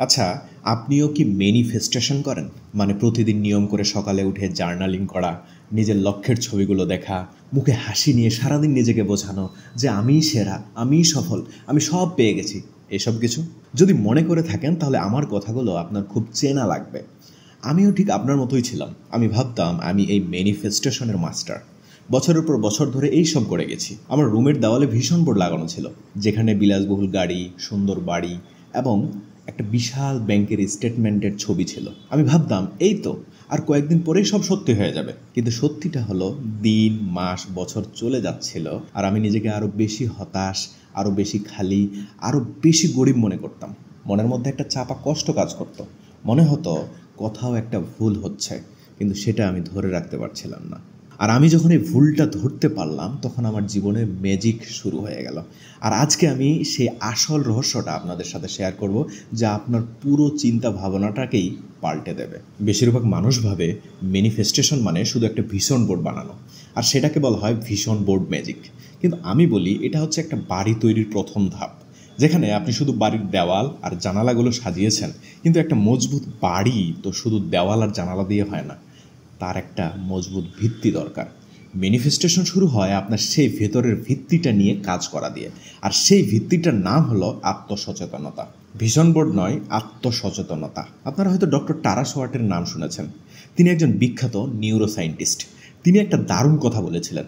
আচ্ছা, আপনিও কি ম্যানিফেস্টেশন করেন? মানে প্রতিদিন নিয়ম করে সকালে উঠে জার্নালিং করা, নিজের লক্ষ্যের ছবিগুলো দেখা, মুখে হাসি নিয়ে সারাদিন নিজেকে বোঝানো যে আমিই সেরা, আমিই সফল, আমি সব পেয়ে গেছি, এসব কিছু? যদি মনে করে থাকেন তাহলে আমার কথাগুলো আপনার খুব চেনা লাগবে। আমিও ঠিক আপনার মতোই ছিলাম। আমি ভাবতাম আমি এই ম্যানিফেস্টেশনের মাস্টার। বছরের পর বছর ধরে এই সব করে গেছি। আমার রুমের দেওয়ালে ভীষণ বোর্ড লাগানো ছিল, যেখানে বিলাসবহুল গাড়ি, সুন্দর বাড়ি এবং একটা বিশাল ব্যাংকের স্টেটমেন্টের ছবি ছিল। আমি ভাবতাম এই তো, আর কয়েকদিন পরেই সব সত্যি হয়ে যাবে। কিন্তু সত্যিটা হলো দিন, মাস, বছর চলে যাচ্ছিল আর আমি নিজেকে আরও বেশি হতাশ, আরও বেশি খালি, আরও বেশি গরিব মনে করতাম। মনের মধ্যে একটা চাপা কষ্ট কাজ করতো। মনে হতো কোথাও একটা ভুল হচ্ছে, কিন্তু সেটা আমি ধরে রাখতে পারছিলাম না। আর আমি যখন এই ভুলটা ধরতে পারলাম তখন আমার জীবনে ম্যাজিক শুরু হয়ে গেল। আর আজকে আমি সেই আসল রহস্যটা আপনাদের সাথে শেয়ার করব, যা আপনার পুরো চিন্তা ভাবনাটাকেই পাল্টে দেবে। বেশিরভাগ মানুষ ভাবে ম্যানিফেস্টেশন মানে শুধু একটা ভিশন বোর্ড বানানো, আর সেটাকে বলা হয় ভিশন বোর্ড ম্যাজিক। কিন্তু আমি বলি এটা হচ্ছে একটা বাড়ি তৈরির প্রথম ধাপ, যেখানে আপনি শুধু বাড়ির দেওয়াল আর জানালাগুলো সাজিয়েছেন। কিন্তু একটা মজবুত বাড়ি তো শুধু দেওয়াল আর জানালা দিয়ে হয় না, তার একটা মজবুত ভিত্তি দরকার। ম্যানিফেস্টেশন শুরু হয় আপনার সেই ভেতরের ভিত্তিটা নিয়ে কাজ করা দিয়ে, আর সেই ভিত্তিটার নাম হলো আত্মসচেতনতা। ভিশন বোর্ড নয়, আত্মসচেতনতা। আপনারা হয়তো ডক্টর টারা সোয়ার্টের নাম শুনেছেন। তিনি একজন বিখ্যাত নিউরোসায়েন্টিস্ট। তিনি একটা দারুণ কথা বলেছিলেন,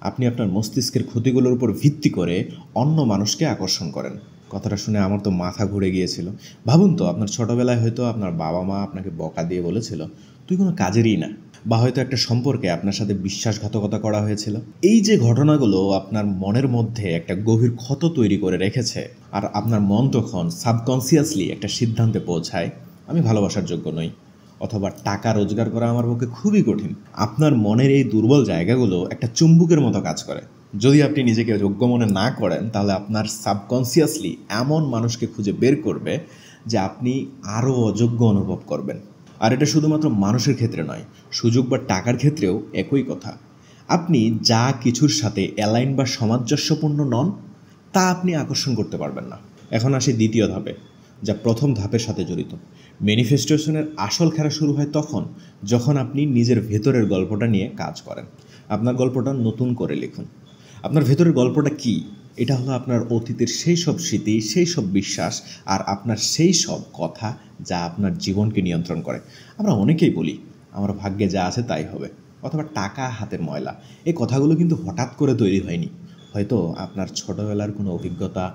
আপনি আপনার মস্তিষ্কের ক্ষতিগুলোর উপর ভিত্তি করে অন্য মানুষকে আকর্ষণ করেন। কথাটা শুনে আমার তো মাথা ঘুরে গিয়েছিল। ভাবুন তো, আপনার ছোটোবেলায় হয়তো আপনার বাবা মা আপনাকে বকা দিয়ে বলেছিল তুই কোনো কাজেরই না, বা হয়তো একটা সম্পর্কে আপনার সাথে বিশ্বাসঘাতকতা করা হয়েছিল। এই যে ঘটনাগুলো আপনার মনের মধ্যে একটা গভীর ক্ষত তৈরি করে রেখেছে, আর আপনার মন তখন সাবকনসিয়াসলি একটা সিদ্ধান্তে পৌঁছায়, আমি ভালোবাসার যোগ্য নই, অথবা টাকা রোজগার করা আমার পক্ষে খুবই কঠিন। আপনার মনের এই দুর্বল জায়গাগুলো একটা চুম্বকের মতো কাজ করে। যদি আপনি নিজেকে যোগ্য মনে না করেন তাহলে আপনার সাবকনসিয়াসলি এমন মানুষকে খুঁজে বের করবে যে আপনি আরও অযোগ্য অনুভব করবেন। আর এটা শুধুমাত্র মানুষের ক্ষেত্রে নয়, সুযোগ বা টাকার ক্ষেত্রেও একই কথা। আপনি যা কিছুর সাথে অ্যালাইন বা সামঞ্জস্যপূর্ণ নন, তা আপনি আকর্ষণ করতে পারবেন না। এখন আসি দ্বিতীয় ধাপে, যা প্রথম ধাপের সাথে জড়িত। ম্যানিফেস্টেশনের আসল খেলা শুরু হয় তখন যখন আপনি নিজের ভেতরের গল্পটা নিয়ে কাজ করেন। আপনার গল্পটা নতুন করে লিখুন। আপনার ভেতরের গল্পটা কি? এটা হলো আপনার অতীতের সেই সব স্মৃতি, সেই সব বিশ্বাস, আর আপনার সেই সব কথা যা আপনার জীবনকে নিয়ন্ত্রণ করে। আমরা অনেকেই বলি আমার ভাগ্যে যা আছে তাই হবে, অথবা টাকা হাতের ময়লা। এই কথাগুলো কিন্তু হঠাৎ করে তৈরি হয়নি। হয়তো আপনার ছোটোবেলার কোনো অভিজ্ঞতা,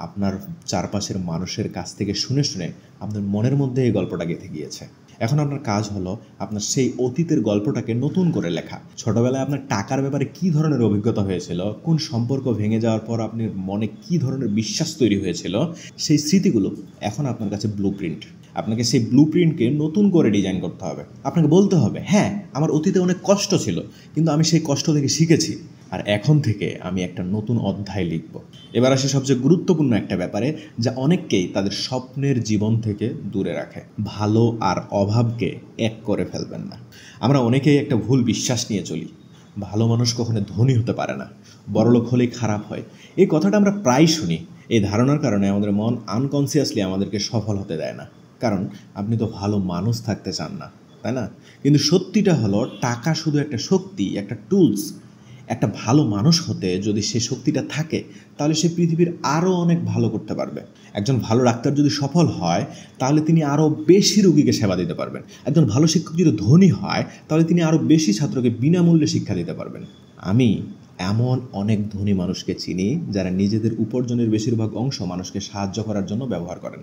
আপনার চারপাশের মানুষের কাছ থেকে শুনে শুনে আপনার মনের মধ্যে এই গল্পটা গেঁথে গিয়েছে। এখন আপনার কাজ হলো আপনার সেই অতীতের গল্পটাকে নতুন করে লেখা। ছোটোবেলায় আপনার টাকার ব্যাপারে কী ধরনের অভিজ্ঞতা হয়েছিল, কোন সম্পর্ক ভেঙে যাওয়ার পর আপনার মনে কী ধরনের বিশ্বাস তৈরি হয়েছিল, সেই স্মৃতিগুলো এখন আপনার কাছে ব্লুপ্রিন্ট। আপনাকে সেই ব্লুপ্রিন্টকে নতুন করে ডিজাইন করতে হবে। আপনাকে বলতে হবে, হ্যাঁ, আমার অতীতে অনেক কষ্ট ছিল, কিন্তু আমি সেই কষ্ট থেকে শিখেছি, আর এখন থেকে আমি একটা নতুন অধ্যায় লিখব। এবার আসে সবচেয়ে গুরুত্বপূর্ণ একটা ব্যাপারে, যা অনেককেই তাদের স্বপ্নের জীবন থেকে দূরে রাখে। ভালো আর অভাবকে এক করে ফেলবেন না। আমরা অনেকেই একটা ভুল বিশ্বাস নিয়ে চলি, ভালো মানুষ কখনো ধনী হতে পারে না, বড়লোক হলেই খারাপ হয়। এই কথাটা আমরা প্রায় শুনি। এই ধারণার কারণে আমাদের মন আনকনসিয়াসলি আমাদেরকে সফল হতে দেয় না, কারণ আপনি তো ভালো মানুষ থাকতে চান না, তাই না? কিন্তু সত্যিটা হলো টাকা শুধু একটা শক্তি, একটা টুলস। একটা ভালো মানুষ হতে যদি সে শক্তিটা থাকে তাহলে সে পৃথিবীর আরও অনেক ভালো করতে পারবে। একজন ভালো ডাক্তার যদি সফল হয় তাহলে তিনি আরও বেশি রোগীকে সেবা দিতে পারবেন। একজন ভালো শিক্ষক যদি ধনী হয় তাহলে তিনি আরও বেশি ছাত্রকে বিনামূল্যে শিক্ষা দিতে পারবেন। আমি এমন অনেক ধনী মানুষকে চিনি যারা নিজেদের উপার্জনের বেশিরভাগ অংশ মানুষকে সাহায্য করার জন্য ব্যবহার করেন।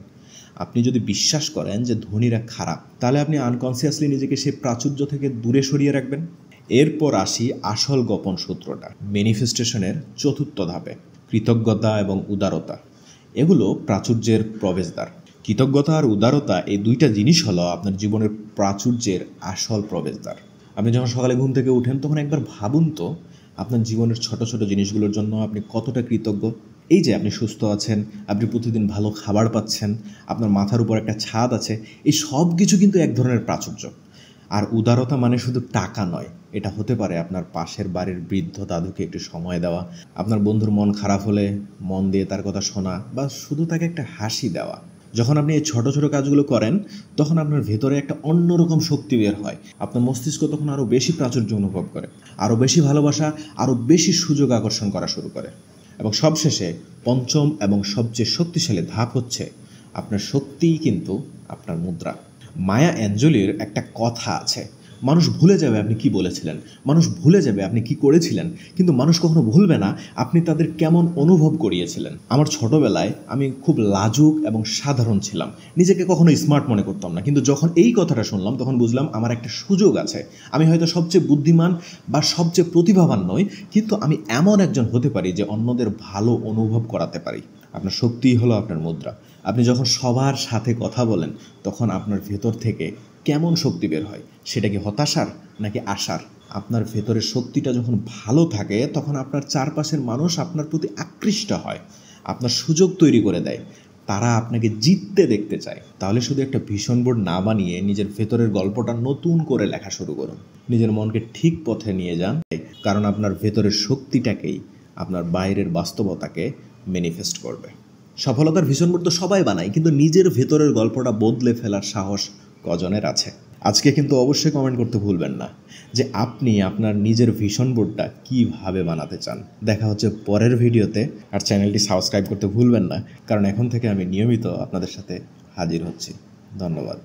আপনি যদি বিশ্বাস করেন যে ধনীরা খারাপ, তাহলে আপনি আনকনসিয়াসলি নিজেকে সেই প্রাচুর্য থেকে দূরে সরিয়ে রাখবেন। এরপর আসি আসল গোপন সূত্রটা, ম্যানিফেস্টেশনের চতুর্থ ধাপে, কৃতজ্ঞতা এবং উদারতা। এগুলো প্রাচুর্যের প্রবেশদ্বার। কৃতজ্ঞতা আর উদারতা, এই দুইটা জিনিস হলো আপনার জীবনের প্রাচুর্যের আসল প্রবেশদ্বার। আপনি যখন সকালে ঘুম থেকে উঠেন তখন একবার ভাবুন তো আপনার জীবনের ছোট ছোট জিনিসগুলোর জন্য আপনি কতটা কৃতজ্ঞ। এই যে আপনি সুস্থ আছেন, আপনি প্রতিদিন ভালো খাবার পাচ্ছেন, আপনার মাথার উপর একটা ছাদ আছে, এই সব কিছু কিন্তু এক ধরনের প্রাচুর্য। আর উদারতা মানে শুধু টাকা নয়, এটা হতে পারে আপনার পাশের বাড়ির বৃদ্ধ দাদুকে একটু সময় দেওয়া, আপনার বন্ধুর মন খারাপ হলে মন দিয়ে তার কথা শোনা, বা শুধু তাকে একটা হাসি দেওয়া। যখন আপনি এই ছোট ছোট কাজগুলো করেন তখন আপনার ভেতরে একটা অন্যরকম শক্তি বের হয়। আপনার মস্তিষ্ক তখন আরও বেশি প্রাচুর্য অনুভব করে, আরও বেশি ভালোবাসা, আরও বেশি সুযোগ আকর্ষণ করা শুরু করে। এবং সবশেষে পঞ্চম এবং সবচেয়ে শক্তিশালী ধাপ হচ্ছে আপনার শক্তিই কিন্তু আপনার মুদ্রা। মায়া অ্যাঞ্জেলির একটা কথা আছে, মানুষ ভুলে যাবে আপনি কি বলেছিলেন, মানুষ ভুলে যাবে আপনি কি করেছিলেন, কিন্তু মানুষ কখনো ভুলবে না আপনি তাদের কেমন অনুভব করিয়েছিলেন। আমার ছোটবেলায় আমি খুব লাজুক এবং সাধারণ ছিলাম, নিজেকে কখনো স্মার্ট মনে করতাম না, কিন্তু যখন এই কথাটা শুনলাম তখন বুঝলাম আমার একটা সুযোগ আছে। আমি হয়তো সবচেয়ে বুদ্ধিমান বা সবচেয়ে প্রতিভাবান নই, কিন্তু আমি এমন একজন হতে পারি যে অন্যদের ভালো অনুভব করাতে পারি। আপনার শক্তিই হলো আপনার মুদ্রা। আপনি যখন সবার সাথে কথা বলেন তখন আপনার ভেতর থেকে কেমন শক্তি বের হয়, সেটা কি হতাশার নাকি আশার? আপনার ভেতরের শক্তিটা যখন ভালো থাকে তখন আপনার চারপাশের মানুষ আপনার প্রতি আকৃষ্ট হয়, আপনার সুযোগ তৈরি করে দেয়, তারা আপনাকে জিততে দেখতে চায়। তাহলে শুধু একটা ভিশন বোর্ড না বানিয়ে নিজের ভেতরের গল্পটা নতুন করে লেখা শুরু করুন, নিজের মনকে ঠিক পথে নিয়ে যান, কারণ আপনার ভেতরের শক্তিটাকেই আপনার বাইরের বাস্তবতাকে ম্যানিফেস্ট করবে। সফলতার ভিশন বোর্ড তো সবাই বানায়, কিন্তু নিজের ভেতরের গল্পটা বদলে ফেলার সাহস কজনের আছে? আজকে কিন্তু অবশ্যই কমেন্ট করতে ভুলবেন না যে আপনি আপনার নিজের ভিশন বোর্ডটা কীভাবে বানাতে চান। দেখা হচ্ছে পরের ভিডিওতে। আর চ্যানেলটি সাবস্ক্রাইব করতে ভুলবেন না, কারণ এখন থেকে আমি নিয়মিত আপনাদের সাথে হাজির হচ্ছি। ধন্যবাদ।